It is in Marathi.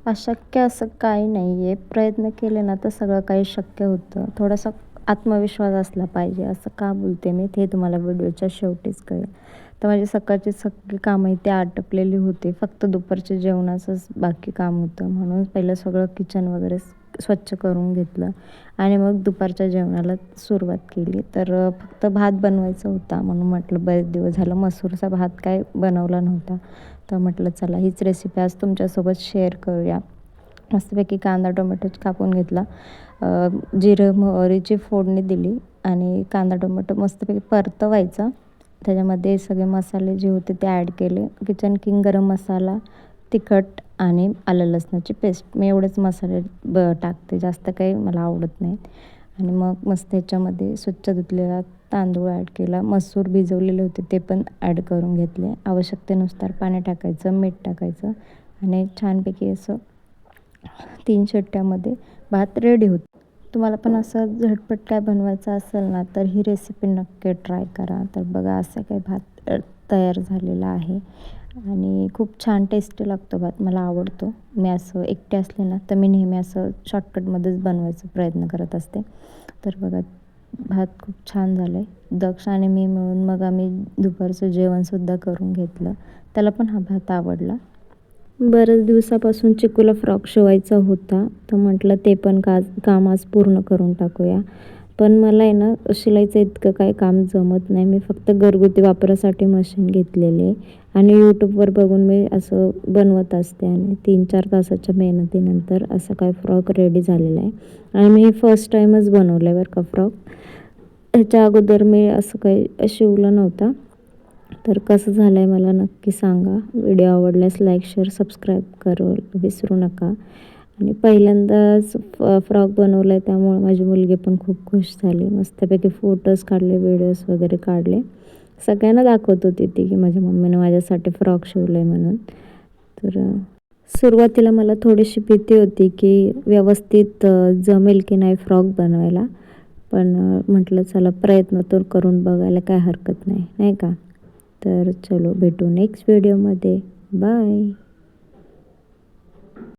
अशक्य असं काही नाही आहे. प्रयत्न केले ना तर सगळं काही शक्य होतं. थोडासा आत्मविश्वास असला पाहिजे. असं का बोलते मी ते तुम्हाला व्हिडिओच्या शेवटीच कळेल. तर माझी सकाळची सगळी कामं इथे आटपलेली होती. फक्त दुपारच्या जेवणाचंच बाकी काम होतं. म्हणून पहिलं सगळं किचन वगैरे स्वच्छ करून घेतलं आणि मग दुपारच्या जेवणाला सुरुवात केली. तर फक्त भात बनवायचा होता म्हणून म्हटलं बरेच दिवस झालं मसूरचा भात काय बनवला नव्हता. तर म्हटलं चला हीच रेसिपी आज तुमच्यासोबत शेअर करूया. मस्तपैकी कांदा टोमॅटो कापून घेतला. जिरं मोहरीची फोडणी दिली आणि कांदा टोमॅटो मस्तपैकी परतवायचा. त्याच्यामध्ये सगळे मसाले जे होते ते ॲड केले. किचन किंग गरम मसाला, तिखट आणि आलं लसणाची पेस्ट. मी एवढेच मसाले टाकते, जास्त काही मला आवडत नाही. आणि मग मस्त ह्याच्यामध्ये स्वच्छ धुतलेला तांदूळ ॲड केला. मसूर भिजवलेले होते ते पण ॲड करून घेतले. आवश्यकतेनुसार पाणी टाकायचं, मीठ टाकायचं आणि छानपैकी असं 3 शिट्ट्यामध्ये भात रेडी होतो. तुम्हाला पण असं झटपट काय बनवायचं असेल ना, तर ही रेसिपी नक्की ट्राय करा. तर बघा असा काही भात तयार झालेला आहे आणि खूप छान टेस्टी लागतो भात. मला आवडतो. मी असं एकटे असले ना, तर मी नेहमी असं शॉर्टकटमध्येच बनवायचा प्रयत्न करत असते. तर बघा भात खूप छान झालं आहे. दक्ष आणि मी मिळून मग आम्ही दुपारचं जेवणसुद्धा करून घेतलं. त्याला पण हा भात आवडला. बऱ्याच दिवसापासून चिकूला फ्रॉक शिवायचा होता, तर म्हटलं ते पण काम आज पूर्ण करून टाकूया. पण मला आहे ना शिलाईचं इतकं काही काम जमत नाही. मी फक्त घरगुती वापरासाठी मशीन घेतलेले आहे आणि यूट्यूबवर बघून मी असं बनवत असते आणि 3-4 तासाच्या मेहनतीनंतर असा काय फ्रॉक रेडी झालेला आहे. आणि मी फर्स्ट टाईमच बनवलं आहे बरं का फ्रॉक. ह्याच्या अगोदर मी असं काही शिवलं नव्हतं. तर कसं झालं आहे मला नक्की सांगा. व्हिडिओ आवडल्यास लाईक, शेअर, सबस्क्राईब करायला विसरू नका. आणि पहिल्यांदाच फ्रॉक बनवला आहे त्यामुळे माझी मुलगी पण खूप खुश झाली. मस्तपैकी फोटोज काढले, व्हिडिओज वगैरे काढले. सगळ्यांना दाखवत होती ती की माझ्या मम्मीनं माझ्यासाठी फ्रॉक शिवलं आहे म्हणून. तर सुरुवातीला मला थोडीशी भीती होती की व्यवस्थित जमेल की नाही फ्रॉक बनवायला. पण म्हटलं चला प्रयत्न तर करून बघायला काय हरकत नाही, नाही का? तर चलो भेटू नेक्स्ट व्हिडिओमध्ये. बाय.